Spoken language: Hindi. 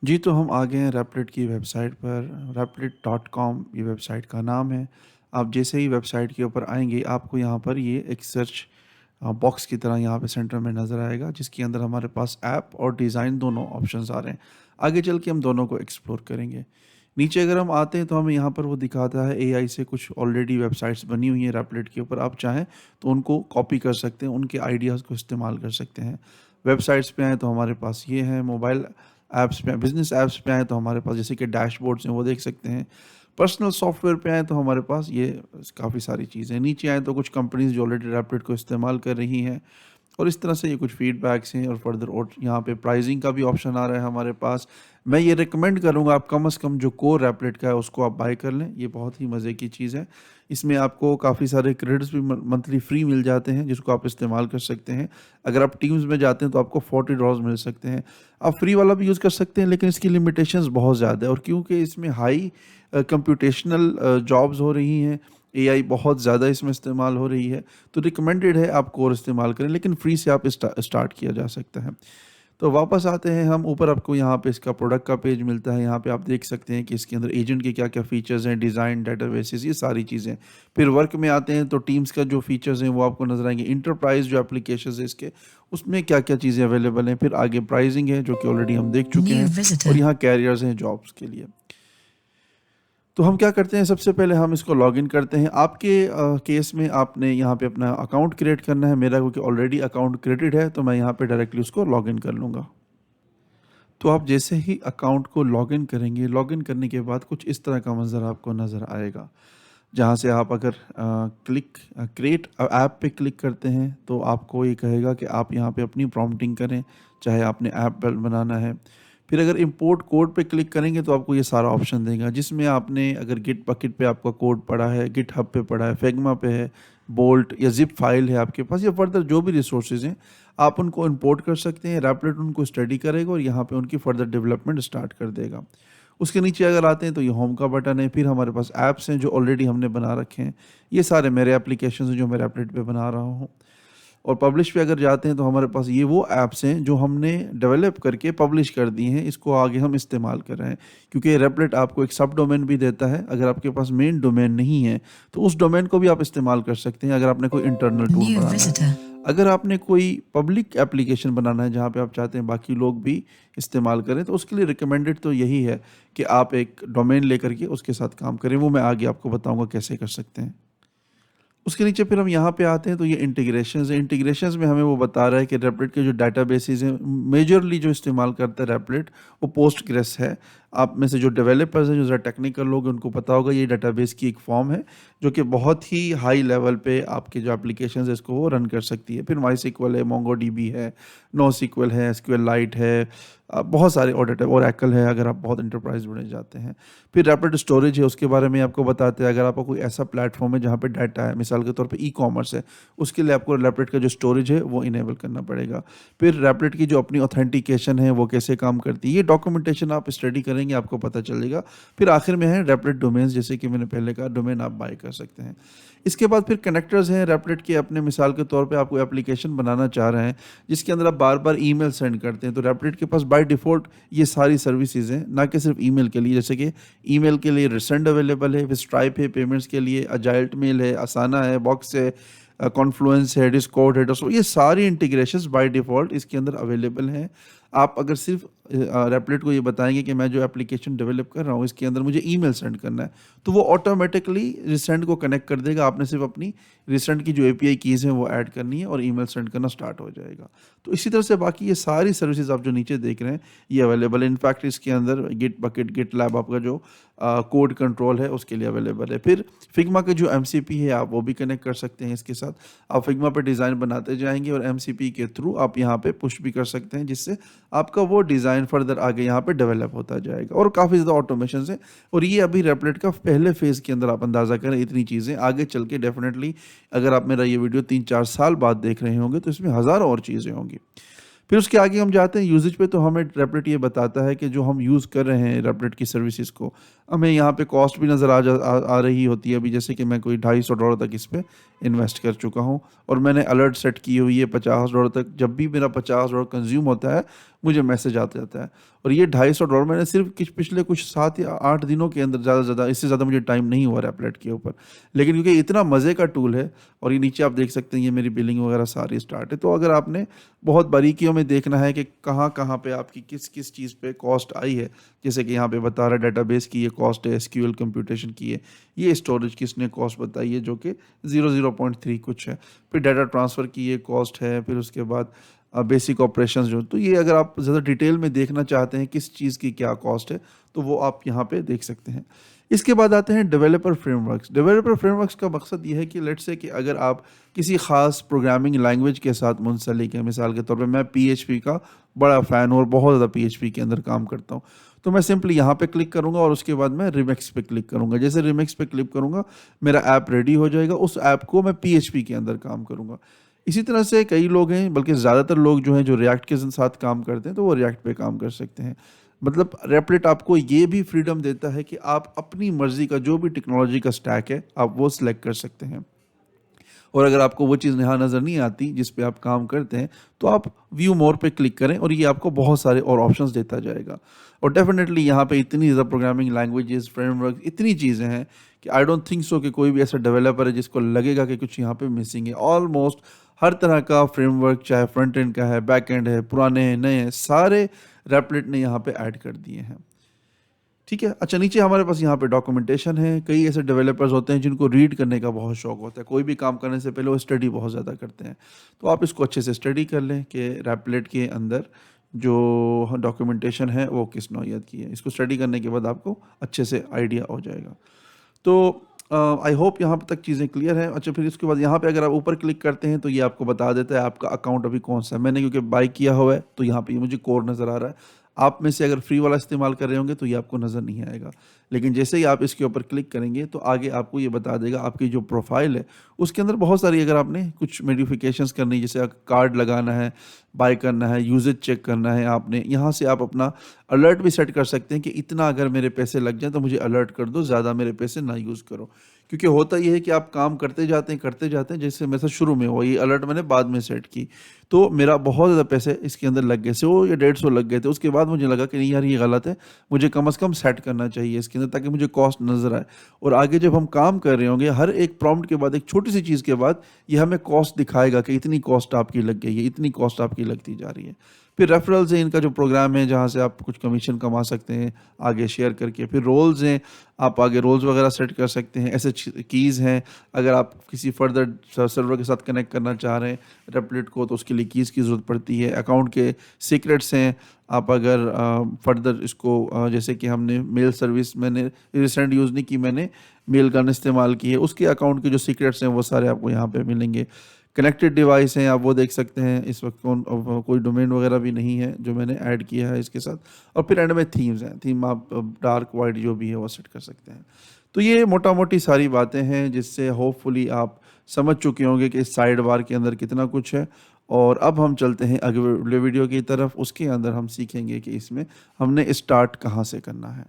जी, तो हम आ गए हैं रैपलेट की वेबसाइट पर। replit.com ये वेबसाइट का नाम है। आप जैसे ही वेबसाइट के ऊपर आएँगे, आपको यहाँ पर ये एक सर्च बॉक्स की तरह यहाँ पे सेंटर में नज़र आएगा, जिसके अंदर हमारे पास ऐप और डिज़ाइन दोनों ऑप्शंस आ रहे हैं। आगे चल के हम दोनों को एक्सप्लोर करेंगे। नीचे अगर हम आते हैं, तो हमें यहाँ पर वो दिखाता है एआई से कुछ ऑलरेडी वेबसाइट्स बनी हुई हैं रैपलेट के ऊपर। आप चाहें तो उनको कॉपी कर सकते हैं, उनके आइडियाज़ को इस्तेमाल कर सकते हैं। वेबसाइट्स पे आएँ तो हमारे पास ये हैं, मोबाइल ऐप्स पे बिज़नेस ऐप्स पे आएँ तो हमारे पास जैसे कि डैशबोर्ड्स हैं, वो देख सकते हैं। पर्सनल सॉफ्टवेयर पे आएँ तो हमारे पास ये काफ़ी सारी चीज़ें हैं। नीचे आएँ तो कुछ कंपनीज़ जो ऑलरेडी रैपिड को इस्तेमाल कर रही हैं, और इस तरह से ये कुछ फीडबैक्स हैं, और फर्दर और यहाँ पे प्राइसिंग का भी ऑप्शन आ रहा है हमारे पास। मैं ये रिकमेंड करूँगा, आप कम से कम जो कोर रैपलेट का है उसको आप बाय कर लें, ये बहुत ही मज़े की चीज़ है। इसमें आपको काफ़ी सारे क्रेडिट्स भी मंथली फ्री मिल जाते हैं, जिसको आप इस्तेमाल कर सकते हैं। अगर आप टीम्स में जाते हैं तो आपको $40 मिल सकते हैं। आप फ्री वाला भी यूज़ कर सकते हैं, लेकिन इसकी लिमिटेशंस बहुत ज़्यादा है, और क्योंकि इसमें हाई कंप्यूटेशनल जॉब्स हो रही हैं, एआई बहुत ज़्यादा इसमें इस्तेमाल हो रही है, तो रिकमेंडेड है आप कोर इस्तेमाल करें, लेकिन फ्री से आप स्टार्ट किया जा सकता है। तो वापस आते हैं हम ऊपर, आपको यहाँ पे इसका प्रोडक्ट का पेज मिलता है। यहाँ पे आप देख सकते हैं कि इसके अंदर एजेंट के क्या-क्या फीचर्स हैं, डिज़ाइन, डेटाबेसेस, ये सारी चीज़ें। फिर वर्क में आते हैं तो टीम्स का जो फीचर्स हैं वो आपको नज़र आएँगे। एंटरप्राइज़ जो एप्लीकेशंस है इसके, उसमें क्या-क्या चीज़ें अवेलेबल हैं। फिर आगे प्राइसिंग है, जो कि ऑलरेडी हम देख चुके New हैं, और visitor. यहाँ कैरियर्स हैं जॉब्स के लिए। तो हम क्या करते हैं, सबसे पहले हम इसको लॉगिन करते हैं। आपके केस में आपने यहाँ पे अपना अकाउंट क्रिएट करना है। मेरा क्योंकि ऑलरेडी अकाउंट क्रिएटेड है, तो मैं यहाँ पे डायरेक्टली उसको लॉगिन कर लूँगा। तो आप जैसे ही अकाउंट को लॉगिन करेंगे, लॉगिन करने के बाद कुछ इस तरह का मंज़र आपको नज़र आएगा। जहाँ से आप अगर क्रिएट ऐप पे क्लिक करते हैं, तो आपको ये कहेगा कि आप यहाँ पे अपनी प्रॉम्प्टिंग करें, चाहे आपने ऐप बनाना है। फिर अगर इंपोर्ट कोड पे क्लिक करेंगे तो आपको ये सारा ऑप्शन देगा, जिसमें आपने अगर गिट बकेट पे आपका कोड पड़ा है, गिटहब पे पड़ा है, फिग्मा पे है, बोल्ट या ज़िप फाइल है आपके पास, या फर्दर जो भी रिसोर्सेज़ हैं, आप उनको इंपोर्ट कर सकते हैं। रैपलेट उनको स्टडी करेगा और यहाँ पे उनकी फर्दर डेवलपमेंट स्टार्ट कर देगा। उसके नीचे अगर आते हैं तो ये होम का बटन है। फिर हमारे पास ऐप्स हैं जो ऑलरेडी हमने बना रखे हैं। ये सारे मेरे एप्लीकेशंस हैं जो मैं रैपलेट पे बना रहा हूँ। और पब्लिश पे अगर जाते हैं तो हमारे पास ये वो ऐप्स हैं जो हमने डेवलप करके पब्लिश कर दी हैं, इसको आगे हम इस्तेमाल कर रहे हैं। क्योंकि रैपलेट आपको एक सब डोमेन भी देता है। अगर आपके पास मेन डोमेन नहीं है, तो उस डोमेन को भी आप इस्तेमाल कर सकते हैं, अगर आपने कोई इंटरनल टूल New बनाना है। visitor. अगर आपने कोई पब्लिक एप्लीकेशन बनाना है जहाँ पे आप चाहते हैं बाकी लोग भी इस्तेमाल करें, तो उसके लिए रिकमेंडेड तो यही है कि आप एक डोमेन लेकर के उसके साथ काम करें। वो मैं आगे आपको बताऊँगा कैसे कर सकते हैं। उसके नीचे फिर हम यहाँ पे आते हैं, तो ये इंटीग्रेशंस है। इंटीग्रेशंस में हमें वो बता रहा है कि रैपलेट के जो डेटाबेसेस हैं, मेजरली जो इस्तेमाल करता है रैपलेट, वो पोस्टग्रेस है। आप में से जो डेवलपर्स हैं, जो ज़रा टेक्निकल लोग हैं, उनको पता होगा ये डेटाबेस की एक फॉर्म है, जो कि बहुत ही हाई लेवल पे आपके जो एप्लीकेशंस है इसको वो रन कर सकती है। फिर माईसीक्वल है, मोंगोडीबी है, नोएसक्यूएल है, एसक्यूएलाइट है, बहुत सारे और डेटा, ओरेकल है अगर आप बहुत एंटरप्राइज बने जाते हैं। फिर रैपिड स्टोरेज है, उसके बारे में आपको बताते हैं। अगर आपका कोई ऐसा प्लेटफॉर्म है जहाँ पे डाटा है, मिसाल के तौर पे ई-कॉमर्स है, उसके लिए आपको रैपिड का जो स्टोरेज है वो इनेबल करना पड़ेगा। फिर रैपिड की जो अपनी ऑथेंटिकेशन है वो कैसे काम करती है, ये डॉक्यूमेंटेशन आप स्टडी करेंगे, आपको पता चलेगा। फिर आखिर में है रैपिड डोमेन्स, जैसे कि मैंने पहले कहा, डोमेन आप बाय कर सकते हैं। इसके बाद फिर कनेक्टर्स हैं रैपलेट के अपने। मिसाल के तौर पे आप कोई एप्लीकेशन बनाना चाह रहे हैं जिसके अंदर आप बार-बार ईमेल सेंड करते हैं, तो रैपलेट के पास बाय डिफ़ॉल्ट ये सारी सर्विसेज़ हैं, ना कि सिर्फ ईमेल के लिए। जैसे कि ईमेल के लिए रिसेंड अवेलेबल है, फिर स्ट्राइप है, पेमेंट्स के लिए अजाइल्ट मेल है, असाना है, बॉक्स है, कॉन्फ्लुएंस है, डिस्कॉर्ड है, डोसो, ये सारी इंटीग्रेशंस बाय डिफ़ॉल्ट इसके अंदर अवेलेबल हैं। आप अगर सिर्फ रैपलेट को ये बताएँगे कि मैं जो एप्लीकेशन डेवलप कर रहा हूँ इसके अंदर मुझे ईमेल सेंड करना है, तो वो ऑटोमेटिकली रिसेंड को कनेक्ट कर देगा। आपने सिर्फ अपनी रिसेंड की जो एपीआई कीज़ हैं वो ऐड करनी है और ईमेल सेंड करना स्टार्ट हो जाएगा। तो इसी तरह से बाकी ये सारी सर्विसेज़ आप जो नीचे देख रहे हैं ये अवेलेबल है। इनफैक्ट इसके अंदर गिट बकेट, गिटलैब, आपका जो कोड कंट्रोल है उसके लिए अवेलेबल है। फिर फिग्मा के जो एमसीपी है आप वो भी कनेक्ट कर सकते हैं इसके साथ। आप फिग्मा पे डिज़ाइन बनाते जाएँगे और एमसीपी के थ्रू आप यहाँ पे पुश भी कर सकते हैं, जिससे आपका वो डिज़ाइन फर्दर आगे यहाँ पे डेवलप होता जाएगा, और काफ़ी ज़्यादा ऑटोमेशंस है। और ये अभी रैपलेट का पहले फेज़ के अंदर, आप अंदाज़ा करें इतनी चीज़ें। आगे चल के डेफ़िनेटली अगर आप मेरा ये वीडियो 3-4 साल बाद देख रहे होंगे तो इसमें हज़ारों और चीज़ें होंगी। फिर उसके आगे हम जाते हैं यूसेज पे, तो हमें रैपलेट ये बताता है कि जो हम यूज़ कर रहे हैं रैपलेट की सर्विसेज़ को, हमें यहाँ पे कॉस्ट भी नज़र आ रही होती है। अभी जैसे कि मैं कोई $250 तक इस पे इन्वेस्ट कर चुका हूँ, और मैंने अलर्ट सेट की हुई है $50 तक। जब भी मेरा $50 कंज़्यूम होता है, मुझे मैसेज आता जाता है। और ये $250 मैंने सिर्फ पिछले कुछ 7 या 8 दिनों के अंदर, ज़्यादा से ज़्यादा, इससे ज़्यादा मुझे टाइम नहीं हुआ रेपलेट के ऊपर। लेकिन क्योंकि इतना मज़े का टूल है, और ये नीचे आप देख सकते हैं, ये मेरी बिलिंग वगैरह सारी स्टार्ट है। तो अगर आपने बहुत बारीकियों में देखना है कि कहाँ-कहाँ पे आपकी किस-किस चीज़ पे कॉस्ट आई है, जैसे कि यहाँ पे बता रहा है डेटाबेस की ये कॉस्ट है, एसक्यूएल कंप्यूटेशन की है, ये स्टोरेज की इसने कॉस्ट बताई है जो कि 0.3 कुछ है, फिर डाटा ट्रांसफ़र की ये कॉस्ट है, फिर उसके बाद बेसिक ऑपरेशंस जो, तो ये अगर आप ज़्यादा डिटेल में देखना चाहते हैं किस चीज़ की क्या कॉस्ट है, तो वो आप यहाँ पे देख सकते हैं। इसके बाद आते हैं डेवलपर फ्रेमवर्क्स। डेवलपर फ्रेमवर्क्स का मकसद ये है कि लेट्स से कि अगर आप किसी ख़ास प्रोग्रामिंग लैंग्वेज के साथ मुंसलिक हैं, मिसाल के तौर पे मैं पीएचपी का बड़ा फ़ैन हूँ और बहुत ज़्यादा पीएचपी के अंदर काम करता हूँ, तो मैं सिंपली यहाँ पे क्लिक करूँगा और उसके बाद मैं रिमिक्स पे क्लिक करूँगा। जैसे रिमिक्स पे क्लिक करूँगा, मेरा ऐप रेडी हो जाएगा, उस ऐप को मैं पीएचपी के अंदर काम करूँगा। इसी तरह से कई लोग हैं, बल्कि ज़्यादातर लोग जो हैं जो रिएक्ट के साथ काम करते हैं, तो वो रिएक्ट पे काम कर सकते हैं। मतलब रेपलेट आपको ये भी फ्रीडम देता है कि आप अपनी मर्ज़ी का जो भी टेक्नोलॉजी का स्टैक है, आप वो सिलेक्ट कर सकते हैं। और अगर आपको वो चीज़ यहाँ नज़र नहीं आती जिस पे आप काम करते हैं, तो आप व्यू मोर पे क्लिक करें और ये आपको बहुत सारे और ऑप्शंस देता जाएगा। और डेफ़िनेटली यहाँ पे इतनी ज़्यादा प्रोग्रामिंग लैंग्वेजेस, फ्रेमवर्क, इतनी चीज़ें हैं कि आई डोंट थिंक सो कि कोई भी ऐसा डेवलपर है जिसको लगेगा कि कुछ यहाँ पे मिसिंग है। ऑलमोस्ट हर तरह का फ्रेमवर्क, चाहे फ्रंट एंड का है, बैक एंड है, पुराने हैं, नए हैं, सारे रेपलेट ने यहाँ पे ऐड कर दिए हैं। ठीक है। अच्छा, नीचे हमारे पास यहाँ पे डॉक्यूमेंटेशन है। कई ऐसे डेवलपर्स होते हैं जिनको रीड करने का बहुत शौक होता है। कोई भी काम करने से पहले वो स्टडी बहुत ज़्यादा करते हैं। तो आप इसको अच्छे से स्टडी कर लें कि रैपलेट के अंदर जो डॉक्यूमेंटेशन है वो किस नौइयत की है। इसको स्टडी करने के बाद आपको अच्छे से आइडिया हो जाएगा। तो आई होप यहाँ तक चीज़ें क्लियर हैं। अच्छा, फिर इसके बाद यहाँ पे अगर आप ऊपर क्लिक करते हैं तो ये आपको बता देता है आपका अकाउंट अभी कौन-सा है। मैंने क्योंकि बाय किया हुआ है तो यहाँ पे ये मुझे कोड नज़र आ रहा है। आप में से अगर फ्री वाला इस्तेमाल कर रहे होंगे तो ये आपको नज़र नहीं आएगा। लेकिन जैसे ही आप इसके ऊपर क्लिक करेंगे तो आगे आपको ये बता देगा आपकी जो प्रोफ़ाइल है उसके अंदर बहुत सारी, अगर आपने कुछ मॉडिफ़िकेशंस करनी है, जैसे कार्ड लगाना है, बाय करना है, यूसेज चेक करना है आपने, यहाँ से आप अपना अलर्ट भी सेट कर सकते हैं कि इतना अगर मेरे पैसे लग जाएँ तो मुझे अलर्ट कर दो, ज़्यादा मेरे पैसे ना यूज़ करो। क्योंकि होता ये है कि आप काम करते जाते हैं, जैसे मेरे साथ शुरू में हुआ, ये अलर्ट मैंने बाद में सेट की, तो मेरा बहुत ज़्यादा पैसे इसके अंदर लग गए, 100 या 150 लग गए थे। उसके बाद मुझे लगा कि नहीं यार, ये गलत है, मुझे कम से कम सेट करना चाहिए इसके अंदर ताकि मुझे कॉस्ट नज़र आए। और आगे जब हम काम कर रहे होंगे, हर एक प्रॉम्प्ट के बाद, एक छोटी-सी चीज़ के बाद, ये हमें कॉस्ट दिखाएगा कि इतनी कॉस्ट आपकी लग गई है, इतनी कॉस्ट आपकी लगती जा रही है। फिर रेफरल्स हैं, इनका जो प्रोग्राम है जहाँ से आप कुछ कमीशन कमा सकते हैं आगे शेयर करके। फिर रोल्स हैं, आप आगे रोल्स वगैरह सेट कर सकते हैं। ऐसे कीज़ हैं, अगर आप किसी फर्दर सर्वर के साथ कनेक्ट करना चाह रहे हैं रेपलेट को, तो उसके लिए कीज़ की ज़रूरत पड़ती है। अकाउंट के सीक्रेट्स हैं, आप अगर फर्दर इसको जैसे कि हमने मेल सर्विस, मैंने रिसेंट यूज़ नहीं की, मैंने मेल गन इस्तेमाल की है, उसके अकाउंट के जो सीक्रेट्स हैं वो सारे आपको यहाँ पे मिलेंगे। कनेक्टेड डिवाइस हैं, आप वो देख सकते हैं। इस वक्त कोई डोमेन वगैरह भी नहीं है जो मैंने ऐड किया है इसके साथ। और फिर एंड में थीम्स हैं, थीम आप डार्क वाइट जो भी है वो सेट कर सकते हैं। तो ये मोटा मोटी सारी बातें हैं जिससे होपफुली आप समझ चुके होंगे कि इस साइड बार के अंदर कितना कुछ है। और अब हम चलते हैं अगले वीडियो की तरफ, उसके अंदर हम सीखेंगे कि इसमें हमने स्टार्ट कहाँ से करना है।